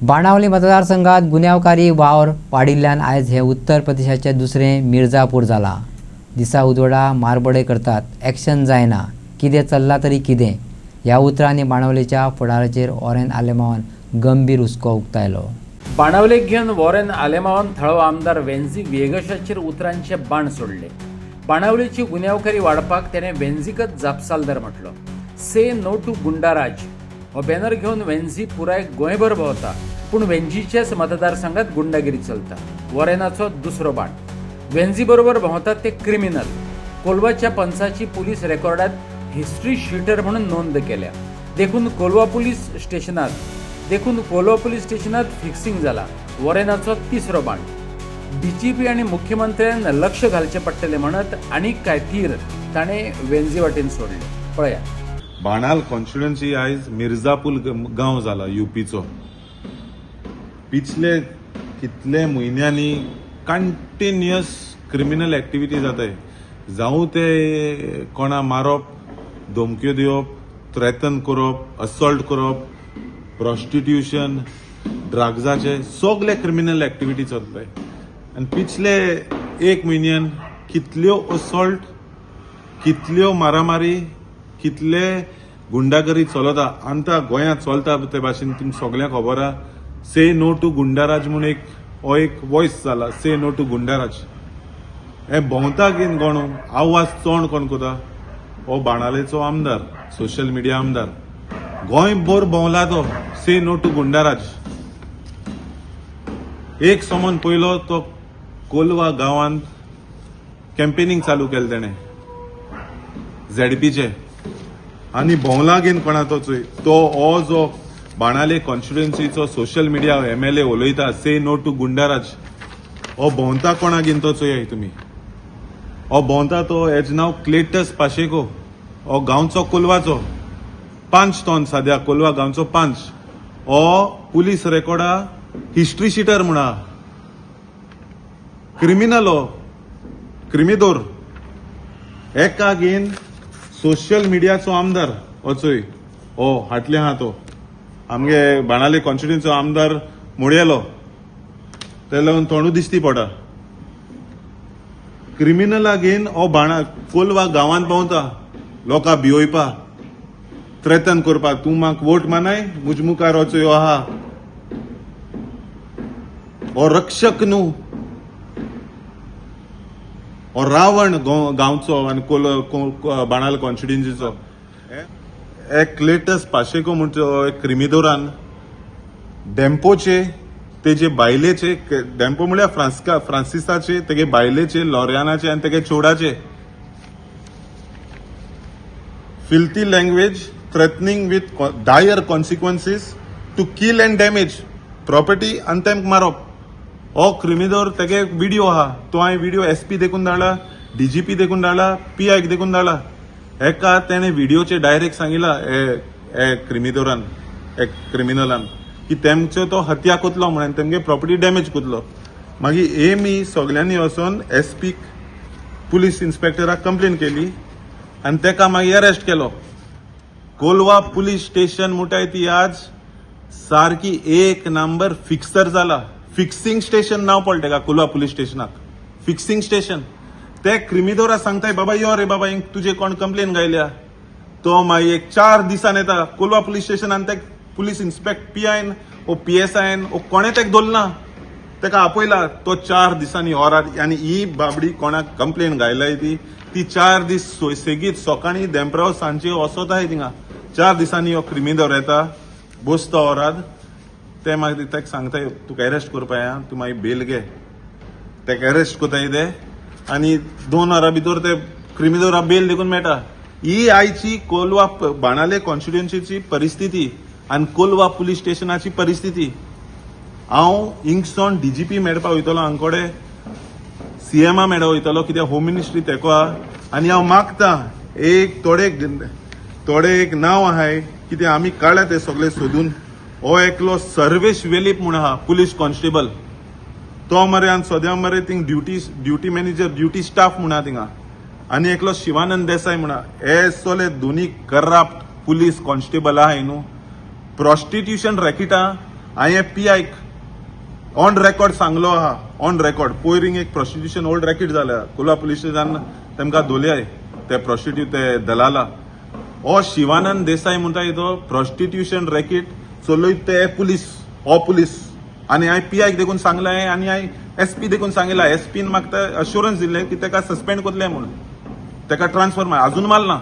बाणावली मतदारसंघात गुन्यांवकारी वावर वाडिल्ल्यान आयज हे उत्तर प्रदेशाचे दुसरे मिर्जापूर जाला। दिसा उजवडा मारबडे करतात, ॲक्शन जायना, कितें चल्ला तरी कितें ह्या उतरांनी बाणावलेच्या फुडाराचेर वॉरेन आलेमावान गंभीर हुस्को उक्तायलो। बाणावलेक घेवन वॉरेन आलेमावान थळाव आमदार वेंझी वेगशाचेर उतरांचे बाण सोडले। बाणावलेची गुन्यांवकारी वाडपाक तेणे वेंझीकच जापसालदार म्हटलो। से नो टू गुंडाराज हो बॅनर घेवन वेंझी पुराय गोंयभर भोंवता, पूण वेंझीच्याच मतदारसंघात गुंडागिरी चलता। वॉरेनाचो दुसरो बाण, वेंझी बरोबर भोंवतात ते क्रिमिनल। कोलवाच्या पंचाची पुलीस रेकॉर्डात हिस्ट्री शीटर म्हणून नोंद केल्या। देखून कोलवा पुलीस स्टेशनात फिक्सिंग जाला। वॉरेनाचो तिसरो बाण, डीजीपी आणि मुख्यमंत्र्यान लक्ष घालचे पडटले म्हणत आनीक काय तीर ताणें वेंझी वाटेन सोडले। पळया, बाणाल कॉन्स्टिट्युएन्सी आयज मिर्जापूर गांव जाला यूपीचो। पिछले कितले म्हयन्यांनी कंटिन्युअस क्रिमिनल एक्टिविटी जाताय, जावं ते कोणा मारप, धमक्यो दिवप, थ्रेटन करप, असॉल्ट करप, प्रॉस्टिट्यूशन, ड्रग्जाचे सगळे क्रिमिनल एक्टिविटी चलताय। आनी पिछले एक म्हयन्यान कितल्यो असॉल्ट, कितल्यो मारामारी, कितले गुंडागरी चलता आमच्या गोंयांत चलता ते भाशेन तुमकां सगळ्यांक खबर आहा। से नो टू गुंडाराज म्हणून एक वॉयस जाला, से नो टू गुंडाराज। हे भोंवता घेवन कोण आवाज चोण कोण कोता, हो बाणालेचो आमदार, सोशल मिडिया आमदार। गोंयभर भोंवला तो से नो टू गुंडाराज। एक समन पयलो तो कोलवा गांवांत कॅम्पेनिंग चालू केलें तेणें झेडपीचे, आनी भोंवला घेवन कोणाचो तो हो जो बाणाले कॉन्स्टिट्युएन्सीचो सोशल मिडिया MLA उलयता से नो टू गुंडाराज, हो भोंवता कोणा घेवन तो चोय तुमी। हो भोंवता तो हेज नांव क्लेटस पाशेको, हो गांवचो कोलवाचो पंच तो सद्या कोलवा गांवचो पंच। हो पुलीस रेकॉर्डा हिस्ट्री शीटर म्हणा, क्रिमिनल हो, क्रिमिदोर। एका घेवन सोशल मिडियाचो आमदार वचोय हो हाटले हा तो आमगे बाणाले कॉन्स्टिट्युएन्सीचो आमदार मोडयेलो, ते लागून तोंडू दिसती पडा। क्रिमिनला घेवन हो कोलवा गांवांत भोंवता, लोकां भिवयपा, थ्रेटन करपा, तूं म्हाका वोट मानाय मुज मुखार वचोय आहा। हो रक्षक न्हू, हो रावण गांवचो आनी बाणाल कॉन्स्टिट्युएन्सीचो। एक लेटस्ट पाशेको म्हणटा क्रिमिदोरान डेम्पोचे, तेजे बायलेचे, डेम्पो म्हळ्यार फ्रांसिसाचे, तेगे बायलेचे, लॉरियानाचे आनी तेगे चोडाचे filthy language threatening with dire consequences to kill and damage property आनी तेमकां मारप। हो क्रिमिदोर तेगे व्हिडिओ आहा, तो हांवें व्हिडिओ SP देखून धाडला, DGP देखून धाडला, PI देखून धाडला। हेका तेणे व्हिडिओचे डायरेक्ट सांगिला हे क्रिमिदोरान, हे क्रिमिनलान, की तेमचो तो हत्या कोतलो म्हणून तेमगे प्रॉपर्टी डॅमेज कोतलो। मागीर मी सगळ्यांनी वचोन SP पुलीस इन्स्पेक्टराक कंप्लेन केली आनी तेका मागीर अरेस्ट केलो। कोलवा पुलीस स्टेशन म्हणटाय ती आज सारकी एक नंबर फिक्सर जाला। फिक्सिंग स्टेशन नाव पडलें का कोलवा पुलीस स्टेशनाक, फिक्सिंग स्टेशन। ते क्रिमिदोरा सांगताय बाबा यो रे बाबा तुजे कोण कंप्लेन गायल्या, तो मागीर एक 4 दिसान येता कोलवा पुलीस स्टेशनान। ते पुलीस PIन ओ PSIन ओ कोणे तेका दवरना, तेका आपयला तो 4 दिसांनी होरात। आनी ही बाबडी कोणाक कंप्लेन गायलाय ती 4 दीस सेगीत सकाळी देंपराव सांजे वसोताय थिंगा। 4 दिसांनी हो क्रिमिदोर येता, बसता होरात, ते मागीर तेका सांगताय तुका अरेस्ट करपाय, तूं मागीर बेल घे। तेका अरेस्ट कोताय ते आनी 2 वरां भितर ते क्रिमिदोरा बेल देखून मेळटा। ही आयची कोलवा बाणाले कॉन्स्टिट्युएन्सीची परिस्थिती आनी कोलवा पुलीस स्टेशनाची परिस्थिती। हांव हिंगसोन DGP मेळपा वयतलो, हांगकोडे CMA मेळपा वयतलो, कित्याक होम मिनिस्ट्री तेको आहा। आनी हांव मागता एक थोडे एक नांव आहाय, कित्याक आमी काडला ते सगळे सोदून। हो एकलो सर्वेश वेलीप म्हूण आहा पुलीस कॉन्स्टेबल, तो मरे आनी सद्या मरे thing duty manager, duty staff म्हणा थिंगा। आनी एकलो शिवानंद देसाय म्हणा। हे सगळे दोनी करप्ट पुलीस कॉन्स्टेबल आहाय न्हू। प्रॉस्टिट्यूशन रॅकेटां हांवें पी आयक ऑन रेकॉर्ड सांगलो आहा, ऑन रेकॉर्ड. पयरींग एक प्रॉस्टिट्यूशन ओल्ड रॅकेट जाल्या कोलवा पुलीस स्टेशन तेमकां दोलयाय ते प्रॉस्टिट्यूट ते दलाला. हो शिवानंद देसाई म्हणटा तो प्रॉस्टिट्यूशन रॅकेट चलयत ते पुलीस, हो पुलीस. आनी हांवें पी आयक देखून सांगलें आनी हांवें एसपी देखून सांगला. एसपीन म्हाका अश्युरन्स दिल्लें की तेका सस्पेंड करतले म्हणून, तेका ट्रान्सफर अजून मारला.